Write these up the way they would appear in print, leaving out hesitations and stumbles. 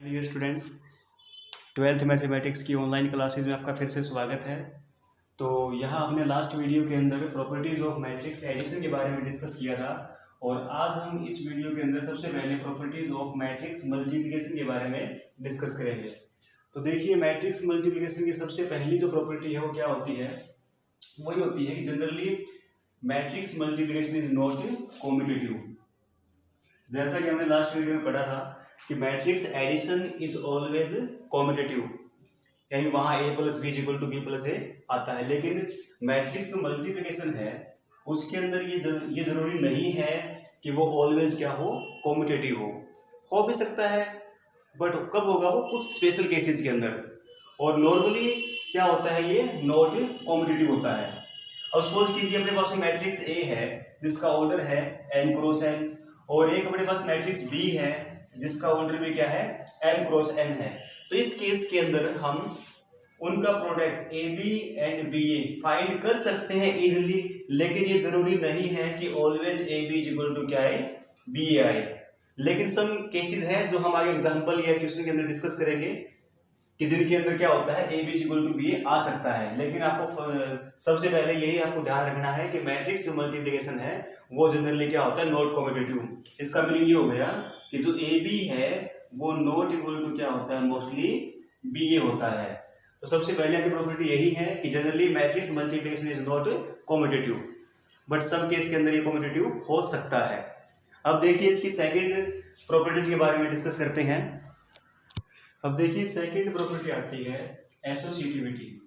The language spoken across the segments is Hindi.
डियर स्टूडेंट्स, ट्वेल्थ मैथमेटिक्स की ऑनलाइन क्लासेस में आपका फिर से स्वागत है। तो यहाँ हमने लास्ट वीडियो के अंदर प्रॉपर्टीज़ ऑफ मैट्रिक्स एडिशन के बारे में डिस्कस किया था और आज हम इस वीडियो के अंदर सबसे पहले प्रॉपर्टीज़ ऑफ मैट्रिक्स मल्टीप्लिकेशन के बारे में डिस्कस करेंगे। तो देखिए, मैट्रिक्स मल्टीप्लिकेशन की सबसे पहली जो प्रॉपर्टी है वो क्या होती है, वही होती है कि generally matrix multiplication is not competitive. जैसा कि हमने लास्ट वीडियो में पढ़ा था कि matrix addition is always competitive, यानी वहां a plus B equal to B plus A आता है। लेकिन मैट्रिक्स जो मल्टीप्लिकेशन है उसके अंदर ये जरूरी नहीं है कि वो ऑलवेज क्या हो, कॉम्पिटिटिव हो भी सकता है, बट कब होगा वो कुछ स्पेशल केसेस के अंदर। और नॉर्मली क्या होता है, ये नॉट कॉम्पिटिटिव होता है। अब सपोज कीजिए अपने पास मैट्रिक्स ए है जिसका ऑर्डर है n क्रॉस n, और एक अपने पास मैट्रिक्स बी है जिसका ऑर्डर भी क्या है, m क्रॉस n है। तो इस केस के अंदर हम उनका product A B and B A find कर सकते हैं इजीली, लेकिन ये जरूरी नहीं है कि always A B equal to क्या है, बी ए आए। लेकिन सम केसेस हैं जो हम आगे एग्जांपल या क्वेश्चन के अंदर डिस्कस करेंगे कि जिनके अंदर क्या होता है, A B equal to B A आ सकता है। लेकिन आपको सबसे पहले यही आपको ध्यान रखना है कि मैट्रिक्स जो मल्टीप्लिकेशन है वो जनरली क्या होता है, नॉट कॉम्पिटिटिव। इसका मीनिंग ये हो गया कि जो ए बी है वो नॉट इक्वल टू क्या होता है, मोस्टली बी ए होता है। तो सबसे पहले आपकी प्रॉपर्टी यही है कि generally matrix multiplication is not competitive, but सब केस के अंदर ये कॉम्पिटिटिव हो सकता है। अब देखिए इसकी सेकंड प्रॉपर्टीज के बारे में डिस्कस करते हैं। अब देखिए सेकंड प्रॉपर्टी आती है एसोसिएटिविटी।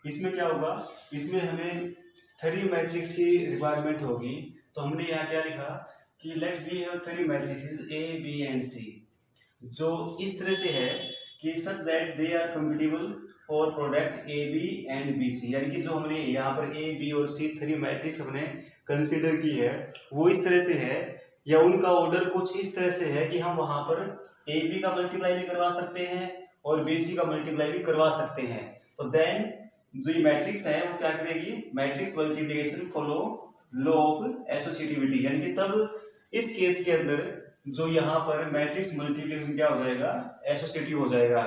इसमें क्या होगा, इसमें हमें थ्री मैट्रिक्स की रिक्वायरमेंट होगी। तो हमने यहाँ क्या लिखा कि let be have three matrix A B and C, जो इस तरह से है कि such that they are compatible for product A B and B C. यानी कि जो हमने यहाँ पर ए बी और सी थ्री मैट्रिक्स हमने कंसिडर की है वो इस तरह से है, या उनका ऑर्डर कुछ इस तरह से है कि हम वहां पर ए बी का मल्टीप्लाई भी करवा सकते हैं और बी सी का मल्टीप्लाई भी करवा सकते हैं। तो देन जो ये मैट्रिक्स है वो क्या करेगी, matrix multiplication follow law of associativity. यानी कि तब इस केस के अंदर जो यहाँ पर मैट्रिक्स मल्टीप्लिकेशन क्या हो जाएगा, एसोसिएटिव हो जाएगा।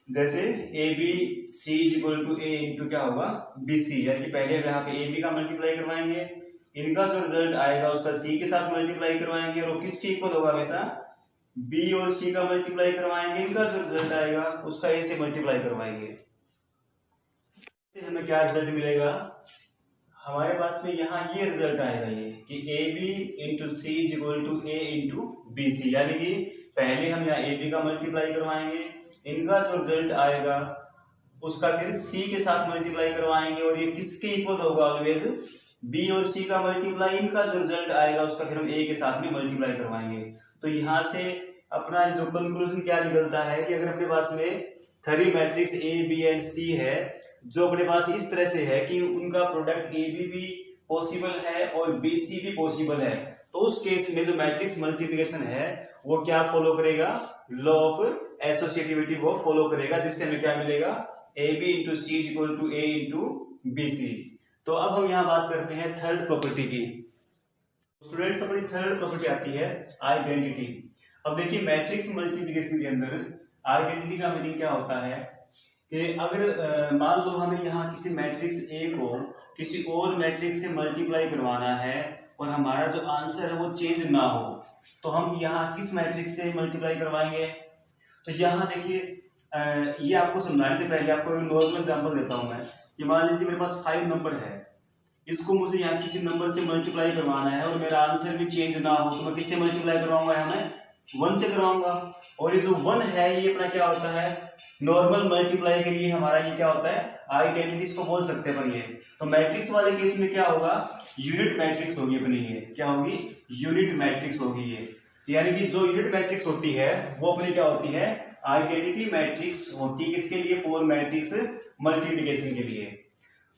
जैसे A B C equal to A into क्या होगा, बी सी। यानी कि पहले यहाँ पे ए बी का मल्टीप्लाई करवाएंगे, इनका जो रिजल्ट आएगा उसका सी के साथ मल्टीप्लाई करवाएंगे, और किसके इक्वल होगा, हमेशा बी और सी का मल्टीप्लाई करवाएंगे, इनका जो रिजल्ट आएगा उसका ए से मल्टीप्लाई करवाएंगे। हमें क्या रिजल्ट मिलेगा, हमारे पास में यहाँ ये रिजल्ट आएगा ये कि A B into C equal to A into B C. यानी कि पहले हम यहाँ ए बी का मल्टीप्लाई करवाएंगे, इनका जो रिजल्ट आएगा उसका फिर सी के साथ मल्टीप्लाई करवाएंगे, और ये किसके इक्वल होगा, ऑलवेज बी और सी का मल्टीप्लाई, इनका जो रिजल्ट आएगा उसका फिर हम ए के साथ में मल्टीप्लाई करवाएंगे। तो यहाँ से अपना जो कंक्लूजन क्या निकलता है कि अगर अपने पास में three matrix A B and C है जो अपने पास इस तरह से है कि उनका प्रोडक्ट ए बी भी पॉसिबल है और बी सी भी पॉसिबल है, तो उस केस में जो मैट्रिक्स मल्टीप्लिकेशन है वो क्या फॉलो करेगा, लॉ ऑफ एसोसिएटिविटी को फॉलो करेगा, जिससे हमें क्या मिलेगा, A B into C equal to A into B C. तो अब हम यहाँ बात करते हैं थर्ड प्रॉपर्टी की। स्टूडेंट्स, अपनी थर्ड प्रॉपर्टी आती है आइडेंटिटी। अब देखिए मैट्रिक्स मल्टीप्लिकेशन के अंदर आइडेंटिटी का मीनिंग क्या होता है कि अगर मान लो हमें यहाँ किसी मैट्रिक्स ए को किसी और मैट्रिक्स से मल्टीप्लाई करवाना है और हमारा जो आंसर है वो चेंज ना हो, तो हम यहाँ किस मैट्रिक्स से मल्टीप्लाई करवाएंगे। तो यहाँ देखिए ये आपको समझाने से पहले आपको एक नॉर्मल एग्जांपल देता हूँ मैं कि मान लीजिए मेरे पास 5 नंबर है, इसको मुझे यहाँ किसी नंबर से मल्टीप्लाई करवाना है और मेरा आंसर भी चेंज ना हो, तो मैं किससे मल्टीप्लाई करवाऊंगा, यहाँ मैं 1 से करवाऊंगा। और ये जो 1 है ये अपना क्या होता है, नॉर्मल मल्टीप्लाई के लिए हमारा ये क्या होता है, आइडेंटिटी इसको बोल सकते हैं अपन ये। तो मैट्रिक्स वाले केस में क्या होगा, यूनिट मैट्रिक्स होगी अपनी, ये क्या होगी, यूनिट मैट्रिक्स होगी ये। यानी कि जो यूनिट मैट्रिक्स होती है वो अपनी क्या होती है, आइडेंटिटी मैट्रिक्स होती है, किसके लिए, फोर मैट्रिक्स मल्टीप्लिकेशन के लिए।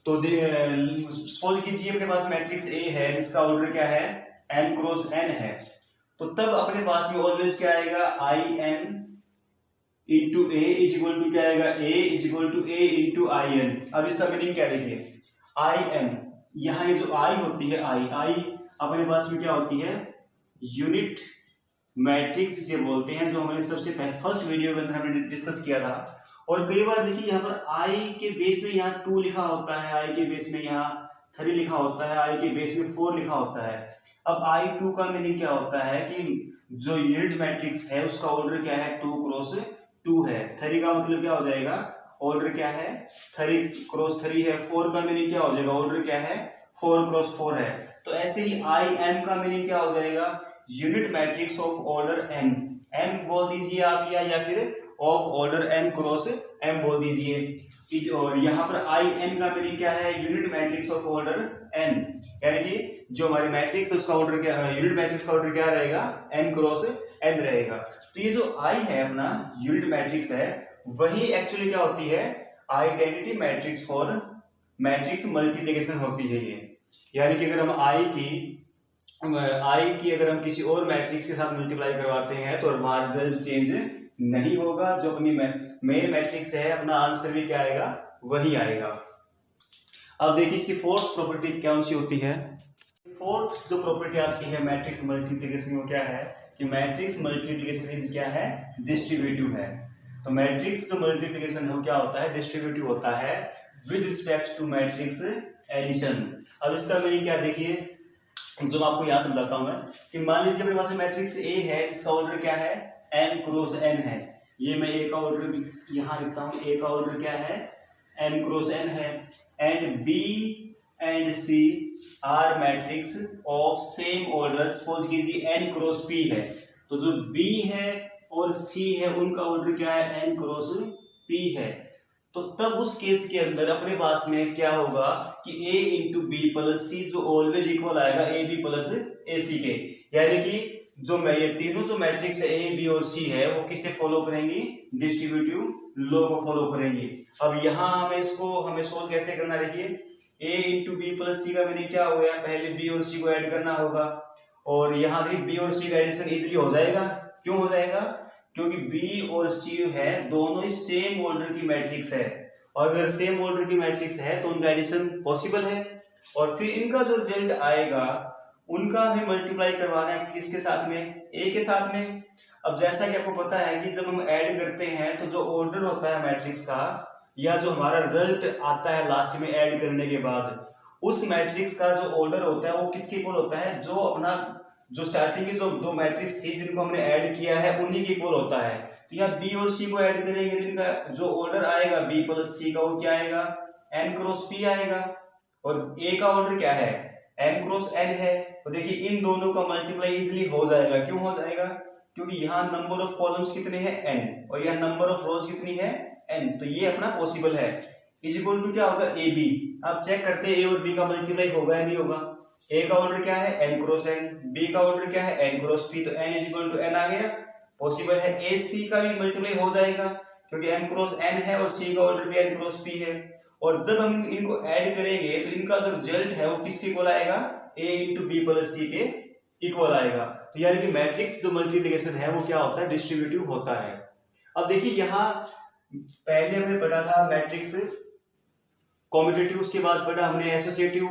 तो सपोज कीजिए अपने पास मैट्रिक्स ए है जिसका ऑर्डर क्या है, n क्रॉस n है, तो तब अपने पास में ऑलवेज क्या आएगा, I N into A is equal to क्या आएगा, A is equal to A into I N. अब इसका मीनिंग क्या देखिए, आई एन, यहाँ ये जो आई होती है, आई अपने पास में क्या होती है, यूनिट मैट्रिक्स जिसे बोलते हैं, जो हमने सबसे पहले फर्स्ट वीडियो के अंदर हमने डिस्कस किया था। और कई बार देखिए यहाँ पर आई के बेस में यहाँ 2 लिखा होता है, आई के बेस में यहाँ 3 लिखा होता है, आई के बेस में 4 लिखा होता है। अब I2 का मीनिंग क्या होता है कि जो यूनिट मैट्रिक्स है उसका ऑर्डर क्या है, 2 क्रॉस 2 है। 3 का मतलब क्या हो जाएगा, ऑर्डर क्या है, 3 क्रॉस 3 है। 4 का मीनिंग क्या हो जाएगा, ऑर्डर क्या है, 4 क्रॉस 4 है। तो ऐसे ही IM का मीनिंग क्या हो जाएगा, unit matrix of order m। m बोल दीजिए आप, या फिर of order m cross m बोल दीजिए। और यहाँ पर IN का मीनिंग क्या है, unit matrix of order n, यानी कि जो हमारे मैट्रिक्स है उसका ऑर्डर क्या है, यूनिट मैट्रिक्स का ऑर्डर क्या रहेगा, n क्रॉस n रहेगा। तो ये जो I है अपना यूनिट मैट्रिक्स है, वही एक्चुअली क्या होती है, identity matrix for matrix multiplication होती है ये। यानी कि अगर हम I की अगर हम किसी और मैट्रिक्स के साथ मल्टीप्लाई करवाते हैं तो हमारा रिजल्ट चेंज नहीं होगा। जो अपनी मेन मैट्रिक्स है अपना आंसर भी क्या आएगा, वही आएगा। अब देखिए इसकी फोर्थ प्रॉपर्टी कौन सी होती है। फोर्थ जो प्रॉपर्टी आती है मैट्रिक्स मल्टीप्लिकेशन वो क्या है कि मैट्रिक्स मल्टीप्लिकेशन इज क्या है, डिस्ट्रीब्यूटिव है। तो मैट्रिक्स जो मल्टीप्लिकेशन है वो क्या होता है, डिस्ट्रीब्यूटिव होता है with respect to matrix addition. अब इसका मीनिंग क्या, देखिए जो मैं आपको यहाँ समझाता हूँ मैं कि मान लीजिए अपने पास मैट्रिक्स ए है, इसका ऑर्डर क्या है, n क्रॉस n है। ये मैं ए का ऑर्डर यहाँ लिखता हूँ, ए का ऑर्डर क्या है, n क्रॉस n है। And B and C are matrix of same order, suppose कीजिए n क्रॉस p है। तो जो b है और c है उनका ऑर्डर क्या है, n क्रॉस p है। तो तब उस केस के अंदर अपने पास में क्या होगा कि a इंटू बी प्लस सी जो ऑलवेज इक्वल आएगा ए बी प्लस ए सी के। यानी कि जो मैं ये तीनों जो मैट्रिक्स ए बी और सी है वो किसे फॉलो करेंगी, डिस्ट्रीब्यूटिव लॉ को फॉलो करेंगी। अब यहाँ हमें सोल्व कैसे करना, देखिए a इंटू बी प्लस सी का मीनिंग क्या हो गया, पहले b और c को ऐड करना होगा। और यहाँ देखिए b और c का एडिशन इजिली हो जाएगा। क्यों हो जाएगा, क्योंकि B और C है दोनों ही सेम ऑर्डर की मैट्रिक्स है, और अगर सेम ऑर्डर की मैट्रिक्स है तो उनका एडिशन पॉसिबल है। और फिर इनका जो रिजल्ट आएगा उनका हमें मल्टीप्लाई करवाना है किसके साथ में, A के साथ में। अब जैसा कि आपको पता है कि जब हम ऐड करते हैं तो जो ऑर्डर होता है मैट्रिक्स का, या जो हमारा रिजल्ट आता है लास्ट में ऐड करने के बाद, उस मैट्रिक्स का जो ऑर्डर होता है वो किसके इक्वल होता है, जो अपना जो स्टार्टिंग की जो 2 मैट्रिक्स थी जिनको हमने ऐड किया है उन्हीं के इक्वल होता है। तो यहाँ बी और सी को ऐड करेंगे तो इनका जो ऑर्डर आएगा बी प्लस सी का वो क्या आएगा, n क्रॉस p आएगा। और a का ऑर्डर क्या है, n क्रॉस n है। तो देखिए इन दोनों का मल्टीप्लाई इजिली हो जाएगा। क्यों हो जाएगा, क्योंकि यहाँ नंबर ऑफ कॉलम्स कितने हैं, n, और यहाँ नंबर ऑफ रोज कितनी है, n। तो ये अपना पॉसिबल है। इज इक्वल टू क्या होगा, ए बी। आप चेक करते हैं a और b का मल्टीप्लाई होगा या नहीं होगा। A का ऑर्डर क्या है, n क्रॉस n, B का ऑर्डर क्या है, n क्रॉस p। तो n is equal to n आ गया, पॉसिबल है। A C का भी मल्टीप्लाई हो जाएगा क्योंकि n क्रॉस n है और C का ऑर्डर भी n क्रॉस p है। और जब हम इनको ऐड करेंगे तो इनका जो रिजल्ट है वो किसके इक्वल आएगा, A इंटू बी प्लस सी के इक्वल आएगा। तो यानी कि मैट्रिक्स जो मल्टीप्लिकेशन है वो क्या होता है, डिस्ट्रीब्यूटिव होता है। अब देखिए यहाँ पहले हमने पढ़ा था मैट्रिक्स कॉम्यूटेटिव, उसके बाद पढ़ा हमने एसोसिएटिव,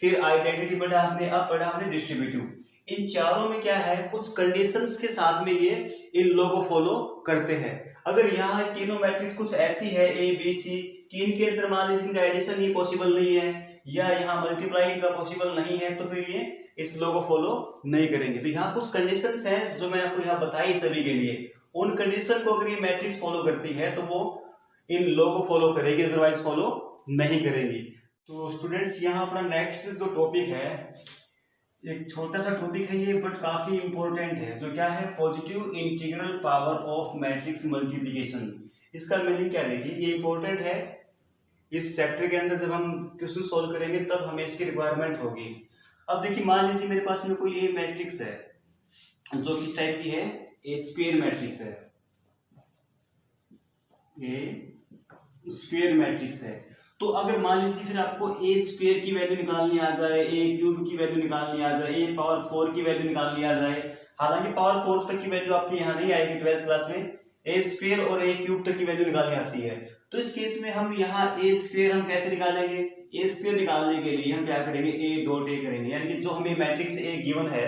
फिर आइडेंटिटी पढ़ा हमने, अब पढ़ा हमने डिस्ट्रीब्यूटिव। इन चारों में क्या है, कुछ कंडीशंस के साथ में ये इन लोगों को फॉलो करते हैं। अगर यहाँ तीनों मैट्रिक्स कुछ ऐसी है ए बी सी कि इनके अंदर मान लीजिए इनका एडिशन ही पॉसिबल नहीं है या यहाँ मल्टीप्लाई इनका पॉसिबल नहीं है, तो फिर ये इस लॉ को फॉलो नहीं करेंगे। तो यहाँ कुछ कंडीशंस हैं जो मैं आपको यहाँ बताई सभी के लिए। उन कंडीशन को अगर ये मैट्रिक्स फॉलो करती है तो वो इन लॉ को फॉलो करेगी, अदरवाइज फॉलो नहीं करेंगी। तो स्टूडेंट्स यहाँ अपना नेक्स्ट जो टॉपिक है, एक छोटा सा टॉपिक है ये बट काफी इंपॉर्टेंट है, जो क्या है, positive integral power of matrix multiplication. इसका मीनिंग क्या, देखिए ये इंपॉर्टेंट है। इस चैप्टर के अंदर जब हम क्वेश्चन सॉल्व करेंगे तब हमें इसकी रिक्वायरमेंट होगी। अब देखिए मान लीजिए मेरे पास में कोई ए मैट्रिक्स है जो किस टाइप की है, ए स्क्वायर मैट्रिक्स है, ए स्क्वायर मैट्रिक्स है। तो अगर मान लीजिए फिर आपको ए स्क्वायर की वैल्यू निकालनी आ जाए, ए क्यूब की वैल्यू निकालनी आ जाए, ए पावर 4 की वैल्यू निकालनी आ जाए, हालांकि पावर 4 तक की वैल्यू आपके यहाँ नहीं आएगी 12th क्लास में, ए स्क्वायर और ए क्यूब तक की वैल्यू निकालनी आती है। तो इस केस में हम यहाँ ए स्क्वायर हम कैसे निकालेंगे, ए स्क्वायर निकालने के लिए हम क्या करेंगे, ए डॉट ए करेंगे। यानी कि जो हमें मैट्रिक्स ए गिवन है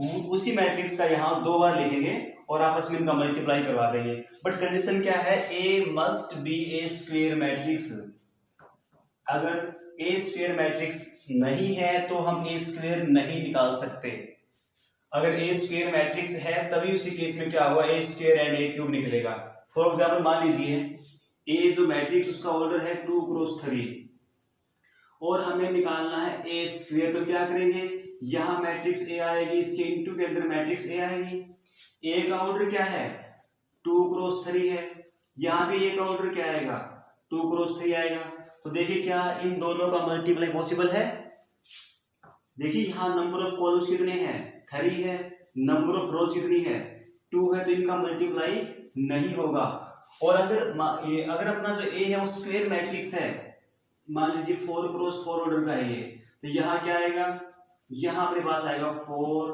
उसी मैट्रिक्स का यहाँ 2 बार लिखेंगे और आपस में इनका मल्टीप्लाई करवा देंगे। बट कंडीशन क्या है, A must be A square matrix. अगर ए स्क्वायर मैट्रिक्स नहीं है तो हम ए स्क्वायर नहीं निकाल सकते। अगर ए स्क्वायर मैट्रिक्स है तभी उसी केस में क्या हुआ, ए स्क्वायर एंड ए क्यूब निकलेगा। फॉर एग्जाम्पल मान लीजिए ए जो मैट्रिक्स उसका ऑर्डर है 2 क्रॉस 3 और हमें निकालना है ए स्क्वायर, तो क्या करेंगे, यहाँ मैट्रिक्स ए आएगी, इसके इनटू के अंदर मैट्रिक्स ए आएगी। ए का ऑर्डर क्या है 2 क्रॉस 3 है, यहाँ भी ए का ऑर्डर क्या आएगा 2 क्रॉस 3 आएगा। तो देखिए क्या इन दोनों का मल्टीप्लाई पॉसिबल है। देखिए यहाँ नंबर ऑफ कॉलम्स कितने हैं 3 है, नंबर ऑफ रोज कितनी है 2 है, तो इनका मल्टीप्लाई नहीं होगा। और अगर अपना जो ए है वो स्क्वायर मैट्रिक्स है, मान लीजिए 4 क्रॉस 4 ऑर्डर का है ये, तो यहाँ क्या आएगा, यहाँ अपने पास आएगा 4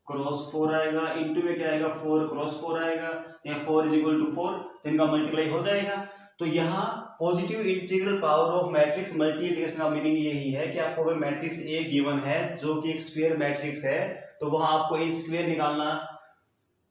क्रॉस 4 आएगा, इंटू में क्या आएगा 4 क्रॉस 4 आएगा, यहाँ 4 इज इक्वल टू 4, तो इनका मल्टीप्लाई हो जाएगा। तो यहाँ positive integral power of matrix multiplication का मीनिंग यही है कि आपको अगर मैट्रिक्स ए गिवन है जो कि एक स्क्वायर मैट्रिक्स है, तो वहां आपको ए स्क्वायर निकालना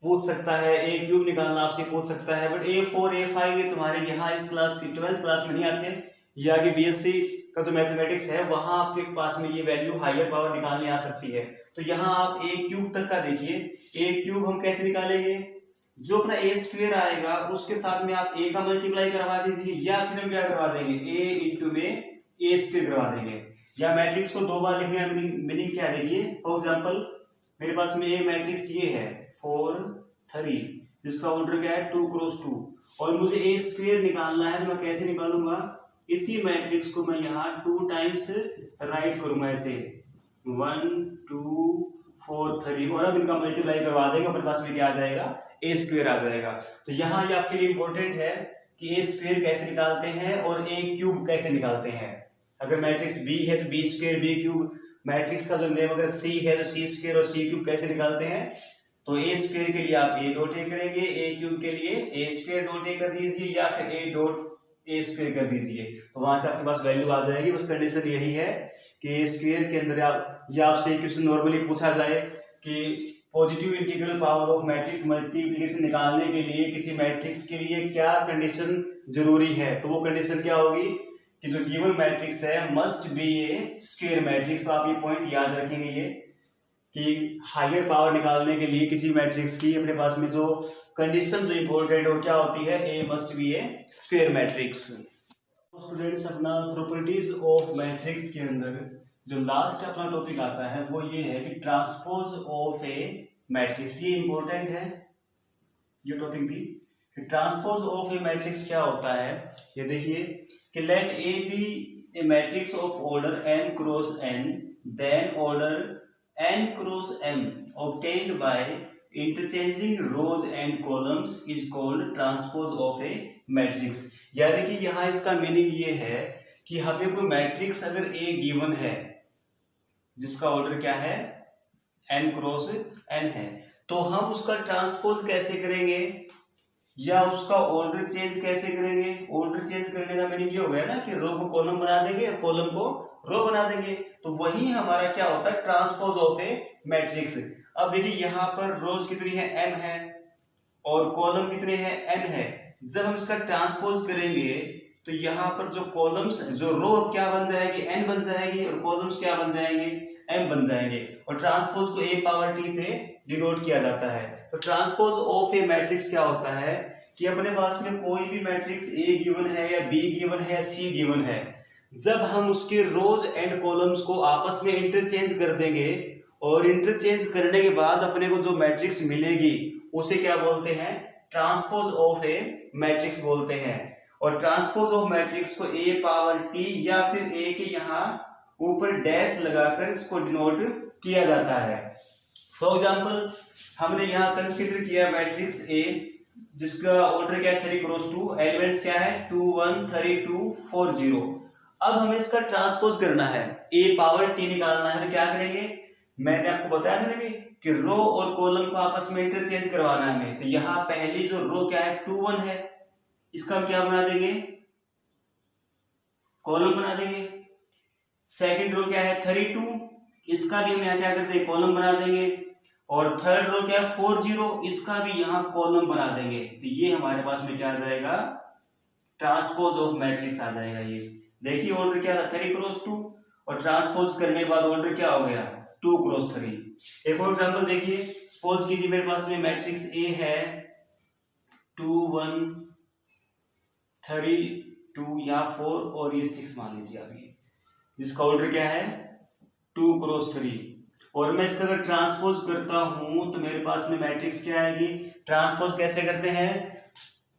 पूछ सकता है, ए क्यूब निकालना आपसे पूछ सकता है। बट A4 A5 ये तुम्हारे यहाँ इस क्लास की 12th क्लास में नहीं आते, या आगे BSc का जो मैथमेटिक्स है वहां आपके पास में ये वैल्यू हायर पावर निकालने आ सकती है। तो यहाँ आप ए क्यूब तक का देखिए, ए क्यूब हम कैसे निकालेंगे, जो अपना ए स्क्वायर आएगा उसके साथ में आप ए का मल्टीप्लाई करवा दीजिए, या फिर हम क्या करवा देंगे ए इंटू में ए स्क्वायर करवा देंगे। या मैट्रिक्स को 2 बार लिखने का मीनिंग क्या है, देखिए फॉर एग्जांपल मेरे पास में ए मैट्रिक्स ये है 4 3 जिसका ऑर्डर क्या है 2 क्रॉस 2 और मुझे ए स्क्वायर निकालना है, तो मैं कैसे निकालूंगा, इसी मैट्रिक्स को मैं यहाँ 2 टाइम्स राइट करूंगा ऐसे 1 2 4 3 और अब इनका मल्टीप्लाई करवा देंगे, अपने पास में क्या आ जाएगा ए स्क्वायर आ जाएगा। तो यहाँ ये आपके लिए इंपॉर्टेंट है कि ए स्क्वायर कैसे निकालते हैं और ए क्यूब कैसे निकालते हैं। अगर मैट्रिक्स बी है तो B square B cube, matrix का जो नेम अगर सी है तो सी स्क्वायर और सी क्यूब कैसे निकालते हैं। तो ए स्क्वायर के लिए आप ए डॉट ए करेंगे, ए क्यूब के लिए ए स्क्वायर डॉट ए कर दीजिए या फिर ए डॉट ए स्क्वायर कर दीजिए, तो वहां से आपके पास वैल्यू आ जाएगी। बस कंडीशन यही है कि ए स्क्वायर के अंदर आपसे क्वेश्चन नॉर्मली पूछा जाए कि positive integral power of matrix multiplication निकालने के लिए किसी मैट्रिक्स के लिए क्या कंडीशन जरूरी है, तो वो कंडीशन क्या होगी कि जो गिवन मैट्रिक्स है must be A square matrix. तो आप ये पॉइंट याद रखेंगे ये कि हायर पावर निकालने के लिए किसी मैट्रिक्स की अपने पास में जो कंडीशन जो इंपॉर्टेंट हो क्या होती है, A must be A square matrix. Students अपना प्रॉपर्टीज ऑफ मैट्रिक्स के अंदर जो लास्ट अपना टॉपिक आता है वो ये है कि ट्रांसपोज ऑफ ए मैट्रिक्स। ये इंपॉर्टेंट है ये टॉपिक भी, कि ट्रांसपोज ऑफ ए मैट्रिक्स क्या होता है। ये देखिए कि let A B A matrix of order n cross n then order n cross m obtained by interchanging rows and columns is called transpose of a matrix। यानी कि यहाँ इसका मीनिंग ये है कि हमें कोई मैट्रिक्स अगर A गिवन है जिसका ऑर्डर क्या है n क्रॉस n है, तो हम उसका ट्रांसपोज कैसे करेंगे या उसका ऑर्डर चेंज कैसे करेंगे। ऑर्डर चेंज करने का मीनिंग ये हो गया ना कि रो को कॉलम बना देंगे और कॉलम को रो बना देंगे, तो वही हमारा क्या होता है ट्रांसपोज ऑफ ए मैट्रिक्स। अब देखिए यहाँ पर रोज कितनी है m है और कॉलम कितने हैं n है। जब हम इसका ट्रांसपोज करेंगे तो यहाँ पर जो कॉलम्स जो रो क्या बन जाएगी n बन जाएगी और कॉलम्स क्या बन जाएंगे m बन जाएंगे, और ट्रांसपोज को a पावर t से डिनोट किया जाता है। तो ट्रांसपोज ऑफ ए मैट्रिक्स क्या होता है कि अपने पास में कोई भी मैट्रिक्स A गिवन है या B गिवन है या C गिवन है, जब हम उसके रोज एंड कॉलम्स को आपस में इंटरचेंज कर देंगे और इंटरचेंज करने के बाद अपने को जो मैट्रिक्स मिलेगी उसे क्या बोलते हैं ट्रांसपोज ऑफ ए मैट्रिक्स बोलते हैं। और ट्रांसपोज ऑफ मैट्रिक्स को A पावर T या फिर A के यहाँ ऊपर डैश लगाकर इसको डिनोट किया जाता है। फॉर एग्जाम्पल हमने यहाँ कंसीडर किया मैट्रिक्स A जिसका ऑर्डर क्या है 3 क्रॉस 2, एलिमेंट्स क्या है 2 1 3 2 4 0। अब हमें इसका ट्रांसपोज करना है, A पावर T निकालना है, तो क्या करेंगे, मैंने आपको बताया था ना कि रो और कॉलम को आपस में इंटरचेंज करवाना है हमें। तो यहाँ पहली जो रो क्या है 2 1 है, इसका हम क्या बना देंगे कॉलम बना देंगे। सेकंड रो क्या है 3 2, इसका भी हम यहाँ क्या करते हैं कॉलम बना देंगे। और थर्ड रो क्या है 4 0, इसका भी यहाँ कॉलम बना देंगे, तो ये हमारे पास में क्या आ जाएगा, ट्रांसपोज ऑफ मैट्रिक्स आ जाएगा। ये देखिए ऑर्डर क्या था 3 क्रॉस 2, और ट्रांसपोज करने के बाद ऑर्डर क्या हो गया 2 क्रॉस 3। एक और एग्जांपल देखिए, सपोज कीजिए मेरे पास में मैट्रिक्स ए है 2 1 3 2 या 4 और ये 6 मान लीजिए आप, ये जिसका ऑर्डर क्या है 2 क्रॉस 3, और मैं इसका अगर ट्रांसपोज करता हूं तो मेरे पास में मैट्रिक्स क्या आएगी। ट्रांसपोज कैसे करते हैं,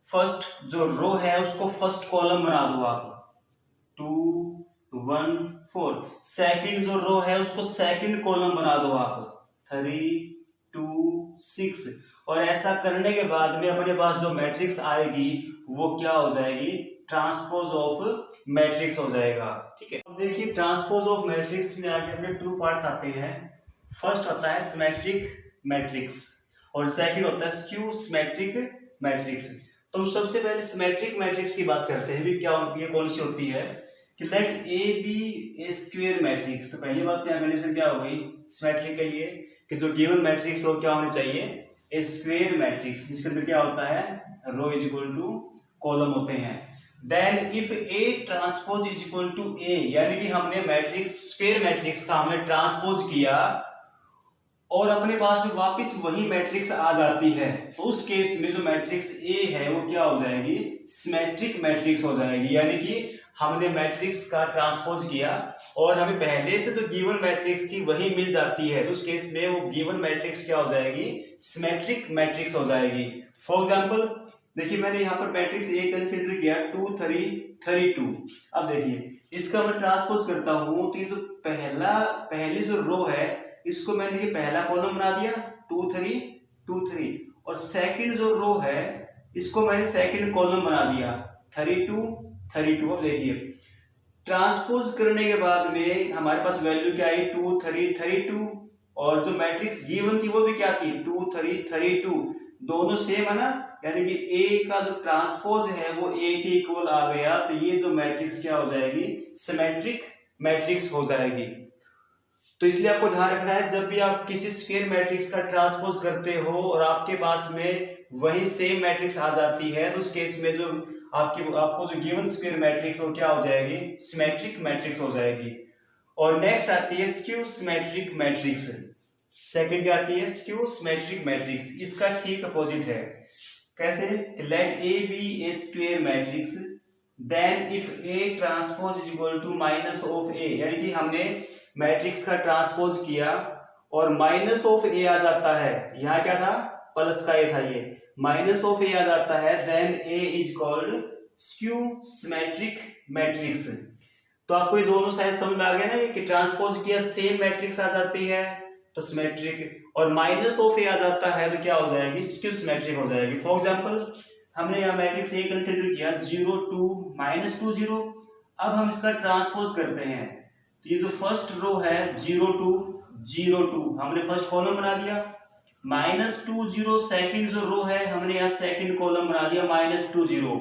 फर्स्ट जो रो है उसको फर्स्ट कॉलम बना दो आप 2 1 4, सेकंड जो रो है उसको सेकंड कॉलम बना दो आप 3 2 6, और ऐसा करने के बाद में अपने पास जो मैट्रिक्स आएगी वो क्या हो जाएगी, ट्रांसपोज ऑफ मैट्रिक्स हो जाएगा। ठीक है, अब देखिए ट्रांसपोज ऑफ मैट्रिक्स में आगे अपने 2 पार्ट्स आते हैं। फर्स्ट होता है सिमेट्रिक मैट्रिक्स और सेकंड होता है स्क्यू सिमेट्रिक मैट्रिक्स। तो सबसे पहले सिमेट्रिक मैट्रिक्स की बात करते हैं, भी क्या ये कौन सी होती है कि let A B A square matrix. तो पहली बात डेफिनेशन क्या हो गई सिमेट्रिक के लिए कि जो गिवन मैट्रिक्स हो क्या होनी चाहिए, ए स्क्वायर मैट्रिक्स, जिसके अंदर क्या होता है row is equal to column होते हैं। Then if A transpose is equal to A, यानी कि हमने मैट्रिक्स स्क्वायर मैट्रिक्स का हमने ट्रांसपोज किया और अपने पास में वापस वही मैट्रिक्स आ जाती है, तो उस केस में जो मैट्रिक्स ए है वो क्या हो जाएगी, सिमेट्रिक मैट्रिक्स हो जाएगी। यानी कि हमने मैट्रिक्स का ट्रांसपोज किया और हमें पहले से जो गिवन मैट्रिक्स थी वही मिल जाती है, तो उस केस में वो गिवन मैट्रिक्स क्या हो जाएगी, सिमेट्रिक मैट्रिक्स हो जाएगी। फॉर एग्जांपल देखिए मैंने यहाँ पर मैट्रिक्स ए कंसीडर किया 2 3 3 2। अब देखिए इसका मैं ट्रांसपोज करता हूं तो ये जो पहली जो रो है इसको मैंने ये पहला कॉलम बना दिया 2 3 2 3, और सेकंड जो रो है इसको मैंने सेकंड कॉलम बना दिया 3 2 3 2। अब देखिए ट्रांसपोज करने के बाद में हमारे पास वैल्यू क्या आई 2 3 3 2, और जो मैट्रिक्स गिवन थी वो भी क्या थी 2 3 3 2, दोनों सेम है ना, यानी कि ए का जो ट्रांसपोज है वो ए के इक्वल आ गया, तो ये जो मैट्रिक्स क्या हो जाएगी, सिमेट्रिक मैट्रिक्स हो जाएगी। तो इसलिए आपको ध्यान रखना है जब भी आप किसी स्क्वायर मैट्रिक्स का ट्रांसपोज करते हो और आपके पास में वही सेम मैट्रिक्स आ जाती है, तो उस केस में जो आपको जो गिवन स्क्वायर मैट्रिक्स वो क्या हो जाएगी, सिमेट्रिक मैट्रिक्स हो जाएगी। और नेक्स्ट आती है स्क्यू सिमेट्रिक मैट्रिक्स। सेकंड क्या आती है, स्क्यू सिमेट्रिक मैट्रिक्स, इसका ठीक अपोजिट है। कैसे, let A B A square matrix then if A transpose is equal to minus of A, यानी कि हमने मैट्रिक्स का ट्रांसपोज किया और माइनस ऑफ ए आ जाता है, यहाँ क्या था प्लस का ए था, ये माइनस ऑफ ए आ जाता है, then A is called skew symmetric matrix. तो आपको ये दोनों साइड समझ में आ गया ना कि ट्रांसपोज किया सेम मैट्रिक्स आ जाती है तो सिमेट्रिक, और माइनस ऑफ ए आ जाता है तो क्या हो जाएगी, स्क्यू सिमेट्रिक हो जाएगी। फॉर एग्जांपल हमने यहाँ मैट्रिक्स ए कंसीडर किया 0 2 -2 0। अब हम इसका ट्रांसपोज करते हैं, तो ये जो फर्स्ट रो है 0 2 0 2 हमने फर्स्ट कॉलम बना दिया, -2 0 सेकंड जो रो है हमने यहाँ सेकंड कॉलम बना दिया -2 0।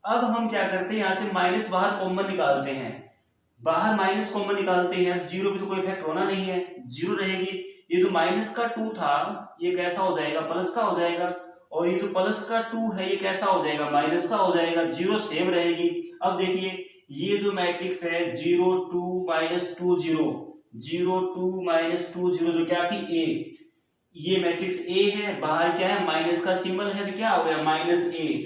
अब हम क्या करते हैं, यहाँ से माइनस बाहर कॉमन निकालते हैं, बाहर माइनस कॉमन निकालते हैं, जीरो पे तो कोई इफेक्ट होना नहीं है, जीरो रहेगी। ये जो माइनस का 2 था ये कैसा हो जाएगा, प्लस का हो जाएगा, और ये जो प्लस का 2 है ये कैसा हो जाएगा, माइनस का हो जाएगा, जीरो सेम रहेगी। अब देखिए ये जो मैट्रिक्स है 0 2 -2 0 0 2 -2 0 जो क्या थी ए, ये मैट्रिक्स ए है, बाहर क्या है माइनस का सिंबल है, तो क्या हो गया -a,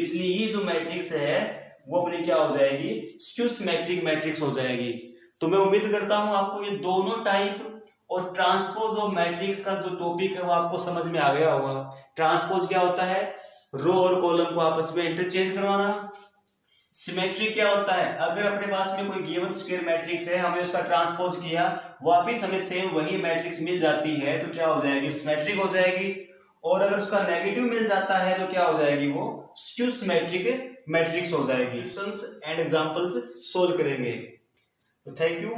इसलिए ये जो मैट्रिक्स है वो अपनी क्या हो जाएगी, स्क्यू सिमेट्रिक मैट्रिक्स हो जाएगी। तो मैं उम्मीद करता हूं आपको ये दोनों टाइप और ट्रांसपोज ऑफ मैट्रिक्स का जो टॉपिक है वो आपको समझ में आ गया होगा। ट्रांसपोज क्या होता है, रो और कॉलम को आपस में इंटरचेंज करवाना। सिमेट्रिक क्या होता है, अगर अपने पास में कोई गिवन स्क्वायर मैट्रिक्स है, हमने उसका ट्रांसपोज किया, वापिस हमें सेम वही मैट्रिक्स मिल जाती है तो क्या हो जाएगी, सिमेट्रिक हो जाएगी। और अगर उसका नेगेटिव मिल जाता है तो क्या हो जाएगी, वो स्क्यू सिमेट्रिक मैट्रिक्स हो जाएगी। एंड एग्जांपल्स सोल्व करेंगे। तो थैंक यू।